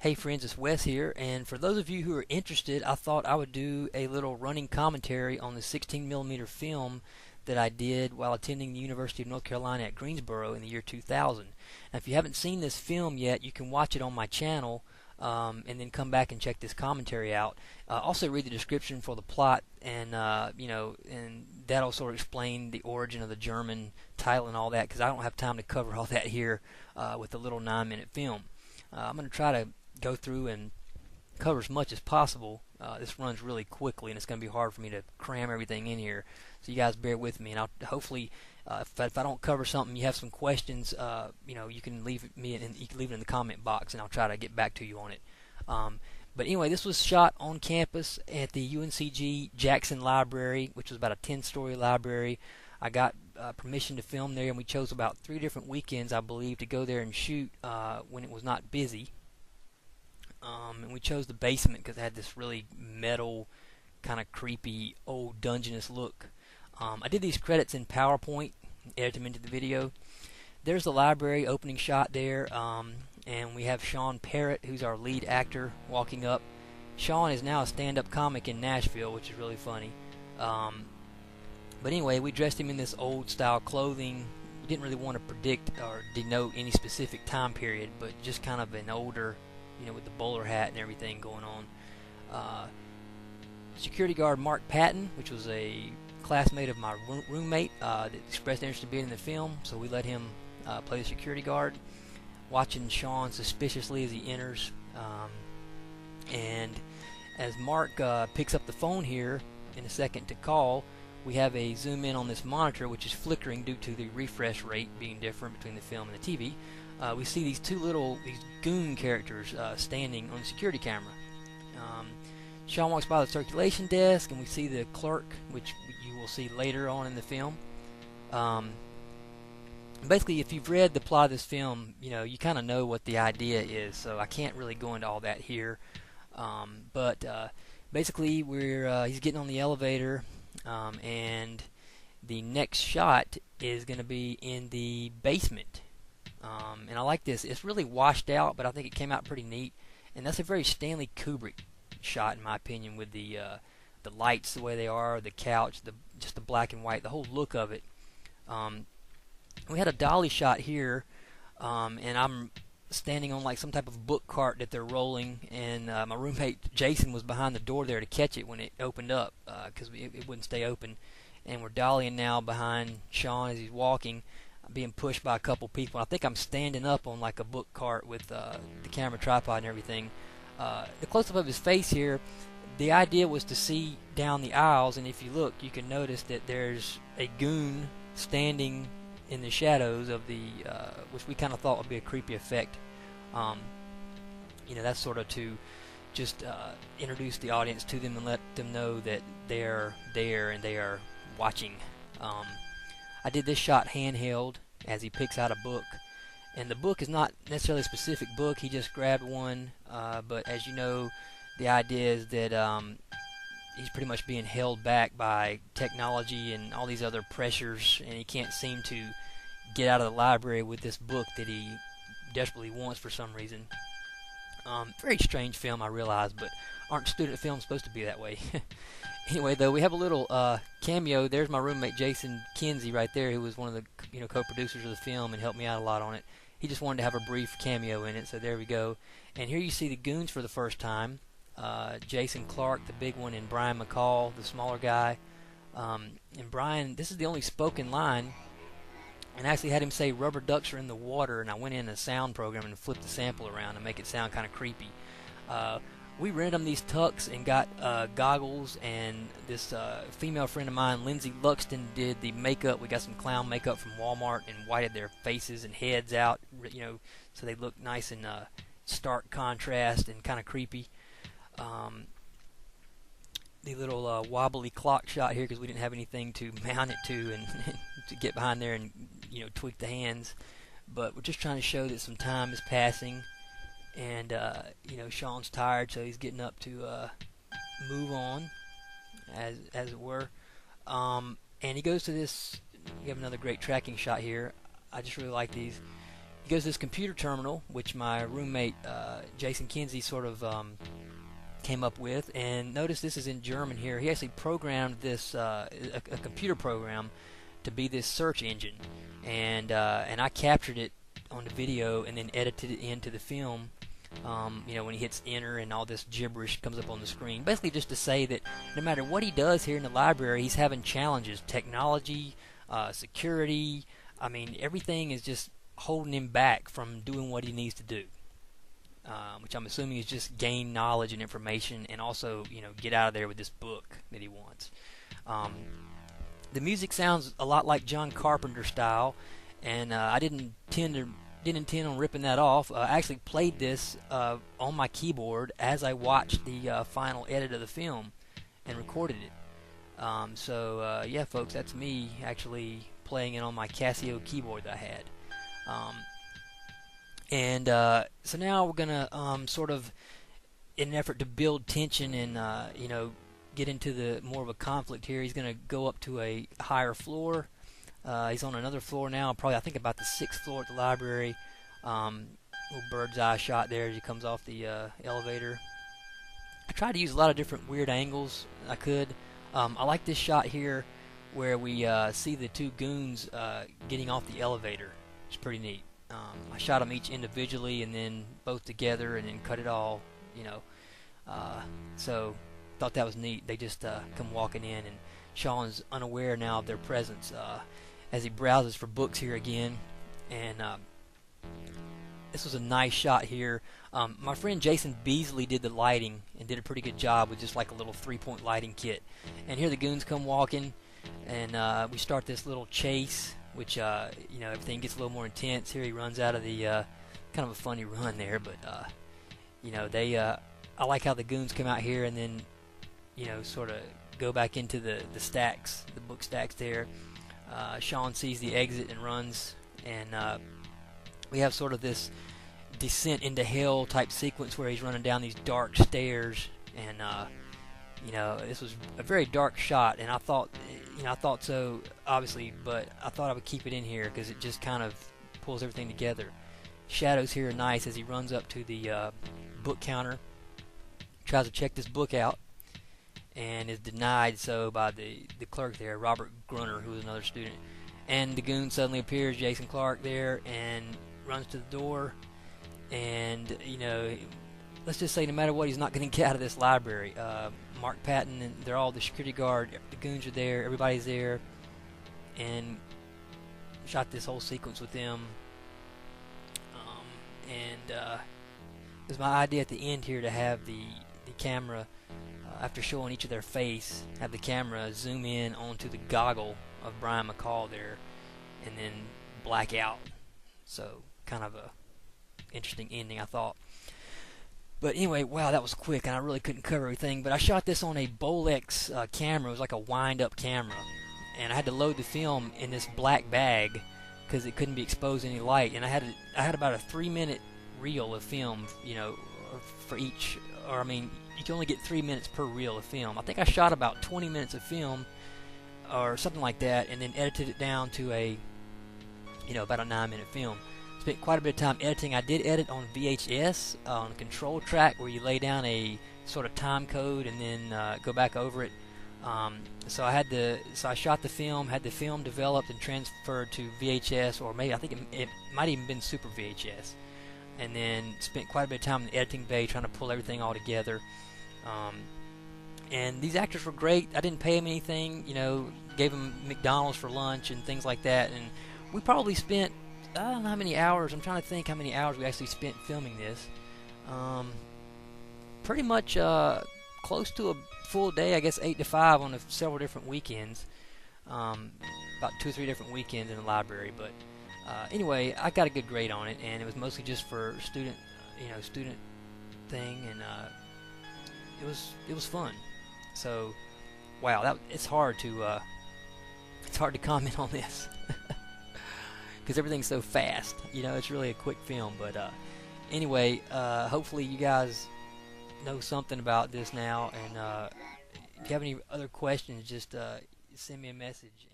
Hey friends, it's Wes here, and for those of you who are interested, I thought I would do a little running commentary on the 16mm film that I did while attending the University of North Carolina at Greensboro in the year 2000. Now, if you haven't seen this film yet, you can watch it on my channel and then come back and check this commentary out. Also read the description for the plot, and and that'll sort of explain the origin of the German title and all that, because I don't have time to cover all that here with a little 9-minute film. I'm going to try to go through and cover as much as possible. This runs really quickly, and it's going to be hard for me to cram everything in here. So you guys bear with me, and I'll hopefully, if I don't cover something, you have some questions, you can leave it in the comment box, and I'll try to get back to you on it. But anyway, this was shot on campus at the UNCG Jackson Library, which was about a 10-story library. I got permission to film there, and we chose about 3 different weekends, I believe, to go there and shoot when it was not busy. And we chose the basement because it had this really metal, kind of creepy, old dungeness look. I did these credits in PowerPoint, edited them into the video. There's the library opening shot there, and we have Sean Parrott, who's our lead actor, walking up. Sean is now a stand-up comic in Nashville, which is really funny. But anyway, we dressed him in this old-style clothing. We didn't really want to predict or denote any specific time period, but just kind of an older, with the bowler hat and everything going on. Security guard Mark Patton, which was a classmate of my roommate that expressed interest in being in the film, so we let him play the security guard, watching Sean suspiciously as he enters. And as Mark picks up the phone here in a second to call, we have a zoom in on this monitor, which is flickering due to the refresh rate being different between the film and the TV. We see these these goon characters standing on the security camera. Sean walks by the circulation desk, and we see the clerk, which you will see later on in the film. Basically, if you've read the plot of this film, you kind of know what the idea is, so I can't really go into all that here. But basically, he's getting on the elevator, and the next shot is going to be in the basement. And I like this. It's really washed out, but I think it came out pretty neat. And that's a very Stanley Kubrick shot, in my opinion, with the lights the way they are, the couch, just the black and white, the whole look of it. We had a dolly shot here, and I'm standing on like some type of book cart that they're rolling, and my roommate Jason was behind the door there to catch it when it opened up, because it wouldn't stay open. And we're dollying now behind Sean as he's walking, being pushed by a couple people. I think I'm standing up on like a book cart with the camera tripod and everything. The close-up of his face here, the idea was to see down the aisles, and if you look, you can notice that there's a goon standing in the shadows of the, which we kind of thought would be a creepy effect. That's sort of to just introduce the audience to them and let them know that they're there and they are watching. I did this shot handheld as he picks out a book, and the book is not necessarily a specific book. He just grabbed one, but as you know, the idea is that he's pretty much being held back by technology and all these other pressures, and he can't seem to get out of the library with this book that he desperately wants for some reason. Very strange film, I realize, but aren't student films supposed to be that way? Anyway, though, we have a little cameo. There's my roommate Jason Kinsey right there, who was one of the co-producers of the film and helped me out a lot on it. He just wanted to have a brief cameo in it, so there we go. And here you see the goons for the first time. Jason Clark, the big one, and Brian McCall, the smaller guy. And Brian, this is the only spoken line, and I actually had him say rubber ducks are in the water, and I went in a sound program and flipped the sample around to make it sound kind of creepy. We rented them these tux and got goggles, and this female friend of mine, Lindsay Luxton, did the makeup. We got some clown makeup from Walmart and whited their faces and heads out, so they look nice and stark contrast and kind of creepy. The little wobbly clock shot here because we didn't have anything to mount it to and to get behind there and tweak the hands, but we're just trying to show that some time is passing. And Sean's tired, so he's getting up to move on, as it were. And he goes to this. We have another great tracking shot here. I just really like these. He goes to this computer terminal, which my roommate Jason Kinsey sort of came up with, and notice this is in German here. He actually programmed this a computer program to be this search engine, and I captured it on the video and then edited it into the film. You know, when he hits enter and all this gibberish comes up on the screen, basically just to say that no matter what he does here in the library, he's having challenges, technology, security. I mean, everything is just holding him back from doing what he needs to do. Which I'm assuming is just gain knowledge and information, and also, you know, get out of there with this book that he wants. The music sounds a lot like John Carpenter style, and I didn't intend on ripping that off. I actually played this on my keyboard as I watched the final edit of the film and recorded it. So yeah, folks, that's me actually playing it on my Casio keyboard that I had. So now we're gonna sort of, in an effort to build tension and you know, get into the more of a conflict here, he's gonna go up to a higher floor. He's on another floor now, probably I think about the 6th floor at the library. Little bird's eye shot there as he comes off the elevator. I tried to use a lot of different weird angles I could. I like this shot here where we see the two goons getting off the elevator. It's pretty neat. I shot them each individually and then both together and then cut it all, you know. So thought that was neat. They just come walking in, and Sean's unaware now of their presence as he browses for books here again. And this was a nice shot here. My friend Jason Beasley did the lighting and did a pretty good job with just like a little 3-point lighting kit. And here the goons come walking, and we start this little chase, which you know, everything gets a little more intense. Here he runs out of the kind of a funny run there, but you know, they I like how the goons come out here and then, you know, sort of go back into the stacks, the book stacks there. Sean sees the exit and runs, and we have sort of this descent into hell type sequence where he's running down these dark stairs, and you know, this was a very dark shot, and I thought, you know, I thought so obviously, but I thought I would keep it in here because it just kind of pulls everything together. Shadows here are nice as he runs up to the book counter, tries to check this book out, and is denied so by the clerk there, Robert Grunner, who was another student. And the goon suddenly appears, Jason Clark there, and runs to the door. And, you know, let's just say no matter what, he's not going to get out of this library. Mark Patton, and they're all the security guard, the goons are there, everybody's there, and shot this whole sequence with them. It was my idea at the end here to have the camera, after showing each of their face, have the camera zoom in onto the goggle of Brian McCall there, and then black out. So kind of a interesting ending, I thought. But anyway, wow, that was quick, and I really couldn't cover everything. But I shot this on a Bolex camera. It was like a wind-up camera, and I had to load the film in this black bag because it couldn't be exposed to any light. And I had about a 3-minute reel of film, you know, for each. Or I mean, you can only get 3 minutes per reel of film. I think I shot about 20 minutes of film, or something like that, and then edited it down to a, you know, about a 9-minute film. Spent quite a bit of time editing. I did edit on VHS on a control track where you lay down a sort of time code and then go back over it. So I shot the film, had the film developed and transferred to VHS, or maybe I think it might even been Super VHS, and then spent quite a bit of time in the editing bay trying to pull everything all together. And these actors were great. I didn't pay them anything, you know, gave them McDonald's for lunch and things like that. And we probably spent, I don't know how many hours. I'm trying to think how many hours we actually spent filming this. Pretty much close to a full day, I guess 8 to 5 on several different weekends. About 2 or 3 different weekends in the library. But anyway, I got a good grade on it, and it was mostly just for student thing, and it was fun. So, wow, it's hard to comment on this. Because everything's so fast, you know, it's really a quick film. But anyway, hopefully you guys know something about this now, and if you have any other questions, just send me a message.